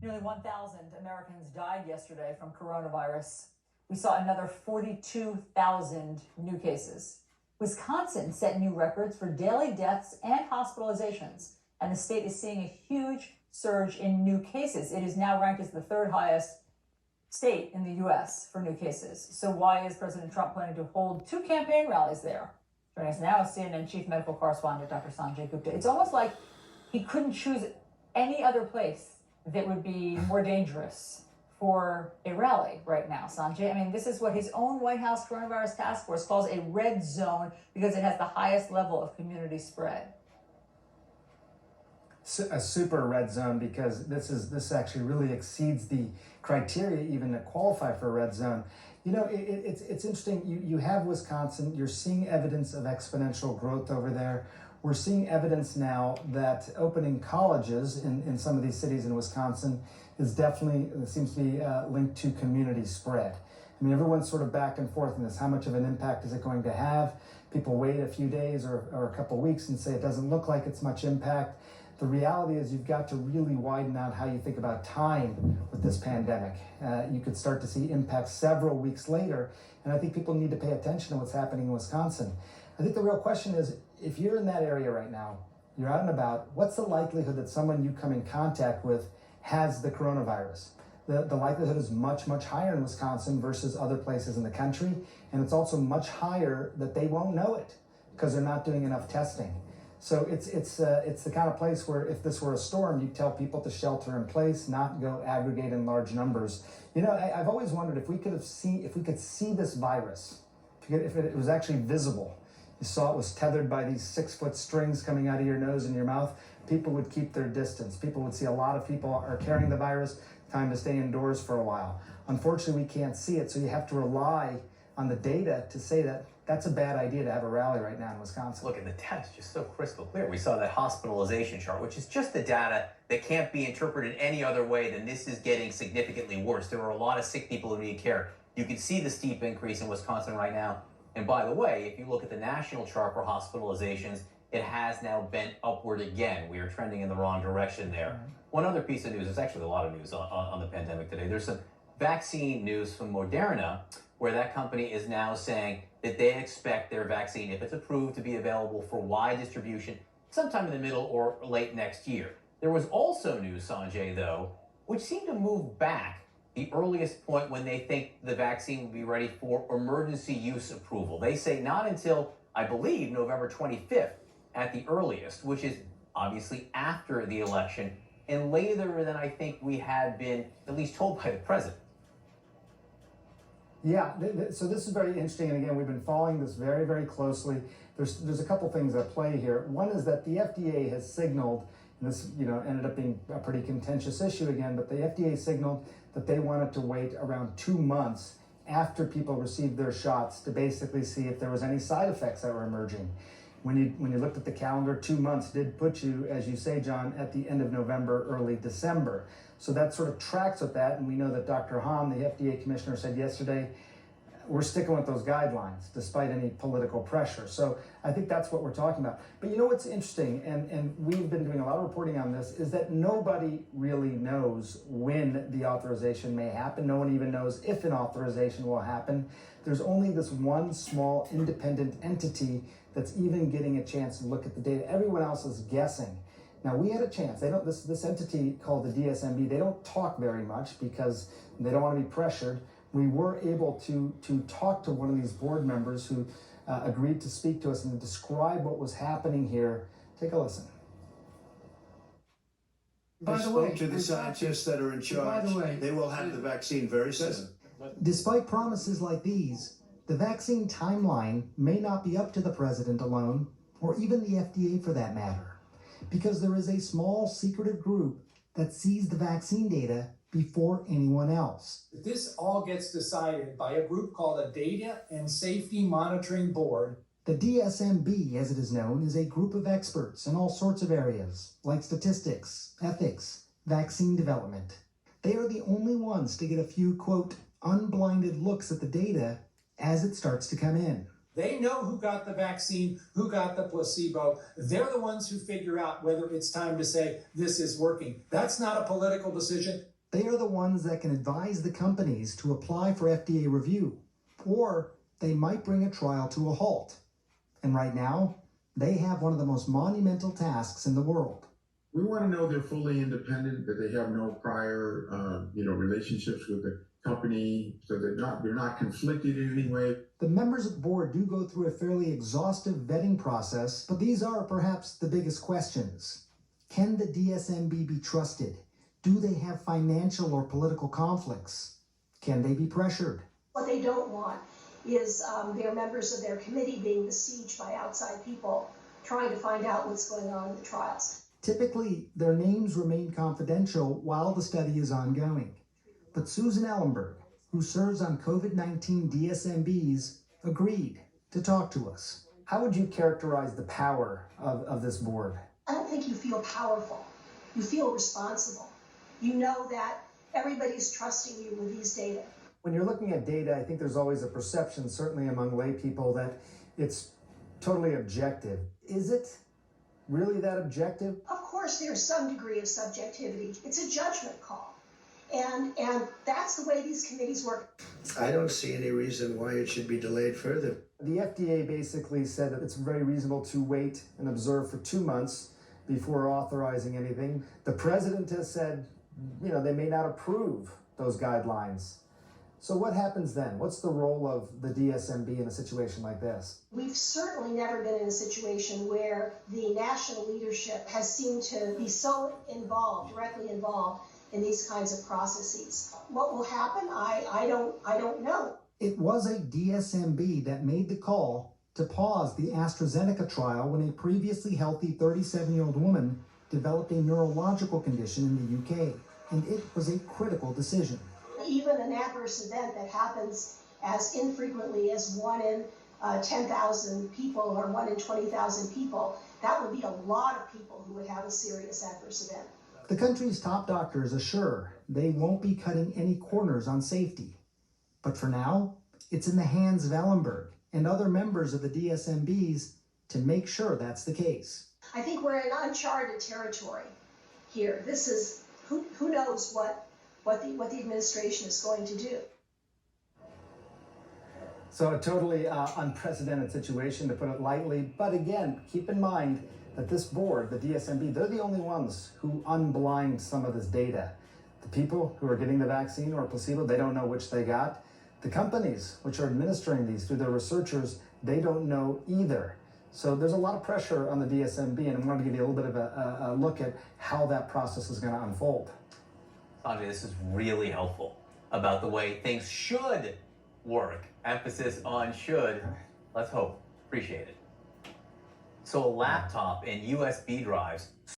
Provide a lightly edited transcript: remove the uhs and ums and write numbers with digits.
Nearly 1,000 Americans died yesterday from coronavirus. We saw another 42,000 new cases. Wisconsin set new records for daily deaths and hospitalizations, and the state is seeing a huge surge in new cases. It is now ranked as the third highest state in the U.S. for new cases. So why is President Trump planning to hold two campaign rallies there? Joining us now is CNN Chief Medical Correspondent Dr. Sanjay Gupta. It's almost like he couldn't choose any other place that would be more dangerous for a rally right now, Sanjay. I mean, this is what his own White House coronavirus task force calls a red zone because it has the highest level of community spread. A super red zone, because this actually really exceeds the criteria even to qualify for a red zone. You know, it's interesting. You have Wisconsin. You're seeing evidence of exponential growth over there. We're seeing evidence now that opening colleges in some of these cities in Wisconsin is definitely, seems to be linked to community spread. I mean, everyone's sort of back and forth in this. How much of an impact is it going to have? People wait a few days or a couple weeks and say it doesn't look like it's much impact. The reality is you've got to really widen out how you think about time with this pandemic. You could start to see impact several weeks later, and I think people need to pay attention to what's happening in Wisconsin. I think the real question is, if you're in that area right now, you're out and about, what's the likelihood that someone you come in contact with has the coronavirus? The likelihood is much, much higher in Wisconsin versus other places in the country, and it's also much higher that they won't know it because they're not doing enough testing. So it's the kind of place where if this were a storm, you'd tell people to shelter in place, not go aggregate in large numbers. You know, I've always wondered if we could see this virus, if it was actually visible. You saw it was tethered by these 6-foot strings coming out of your nose and your mouth, people would keep their distance. People would see a lot of people are carrying the virus, time to stay indoors for a while. Unfortunately, we can't see it, so you have to rely on the data to say that that's a bad idea to have a rally right now in Wisconsin. Look, and the data is just so crystal clear. We saw that hospitalization chart, which is just the data that can't be interpreted any other way than this is getting significantly worse. There are a lot of sick people who need care. You can see the steep increase in Wisconsin right now. And by the way, if you look at the national chart for hospitalizations, it has now bent upward again. We are trending in the wrong direction there. Mm-hmm. One other piece of news, there's actually a lot of news on the pandemic today. There's some vaccine news from Moderna, where that company is now saying that they expect their vaccine, if it's approved, to be available for wide distribution sometime in the middle or late next year. There was also news, Sanjay, though, which seemed to move back the earliest point when they think the vaccine will be ready for emergency use approval. They say not until, I believe, November 25th at the earliest, which is obviously after the election and later than I think we had been at least told by the president. Yeah, so this is very interesting, and again, we've been following this very, very closely. There's a couple things at play here. One is that the FDA has signaled, and this ended up being a pretty contentious issue again, but the FDA signaled that they wanted to wait around 2 months after people received their shots to basically see if there was any side effects that were emerging. When you looked at the calendar, 2 months did put you, as you say, John, at the end of November, early December. So that sort of tracks with that, and we know that Dr. Hahn, the FDA commissioner, said yesterday, we're sticking with those guidelines despite any political pressure. So I think that's what we're talking about. But you know what's interesting, and we've been doing a lot of reporting on this, is that nobody really knows when the authorization may happen. No one even knows if an authorization will happen. There's only this one small independent entity that's even getting a chance to look at the data. Everyone else is guessing. Now, we had a chance. They don't. This entity called the DSMB, they don't talk very much because they don't want to be pressured. We were able to talk to one of these board members who agreed to speak to us and describe what was happening here. Take a listen. I spoke to the scientists that are in charge. They will have the vaccine very soon. Despite promises like these, the vaccine timeline may not be up to the president alone, or even the FDA for that matter, because there is a small secretive group that sees the vaccine data before anyone else. This all gets decided by a group called a Data and Safety Monitoring Board. The DSMB, as it is known, is a group of experts in all sorts of areas, like statistics, ethics, vaccine development. They are the only ones to get a few, quote, unblinded looks at the data as it starts to come in. They know who got the vaccine, who got the placebo. They're the ones who figure out whether it's time to say this is working. That's not a political decision. They are the ones that can advise the companies to apply for FDA review, or they might bring a trial to a halt. And right now, they have one of the most monumental tasks in the world. We want to know they're fully independent, that they have no prior, relationships with the company, so they're not conflicted in any way. The members of the board do go through a fairly exhaustive vetting process, but these are perhaps the biggest questions. Can the DSMB be trusted? Do they have financial or political conflicts? Can they be pressured? What they don't want is their members of their committee being besieged by outside people trying to find out what's going on in the trials. Typically, their names remain confidential while the study is ongoing. But Susan Ellenberg, who serves on COVID-19 DSMBs, agreed to talk to us. How would you characterize the power of this board? I don't think you feel powerful. You feel responsible. You know that everybody's trusting you with these data. When you're looking at data, I think there's always a perception, certainly among lay people, that it's totally objective. Is it really that objective? Of course, there's some degree of subjectivity. It's a judgment call. And that's the way these committees work. I don't see any reason why it should be delayed further. The FDA basically said that it's very reasonable to wait and observe for 2 months before authorizing anything. The president has said, they may not approve those guidelines. So what happens then? What's the role of the DSMB in a situation like this? We've certainly never been in a situation where the national leadership has seemed to be so directly involved in these kinds of processes. What will happen? I don't know. It was a DSMB that made the call to pause the AstraZeneca trial when a previously healthy 37-year-old woman developed a neurological condition in the UK, and it was a critical decision. Even an adverse event that happens as infrequently as 1 in 10,000 people or 1 in 20,000 people, that would be a lot of people who would have a serious adverse event. The country's top doctors assure they won't be cutting any corners on safety. But for now, it's in the hands of Ellenberg and other members of the DSMBs to make sure that's the case. I think we're in uncharted territory here. This is, who knows what the administration is going to do. So a totally unprecedented situation, to put it lightly. But again, keep in mind that this board, the DSMB, they're the only ones who unblind some of this data. The people who are getting the vaccine or placebo, they don't know which they got. The companies which are administering these through their researchers, they don't know either. So there's a lot of pressure on the DSMB, and I wanted to give you a little bit of a look at how that process is going to unfold. Sanjay, this is really helpful about the way things should work. Emphasis on should. Let's hope. Appreciate it. So a laptop and USB drives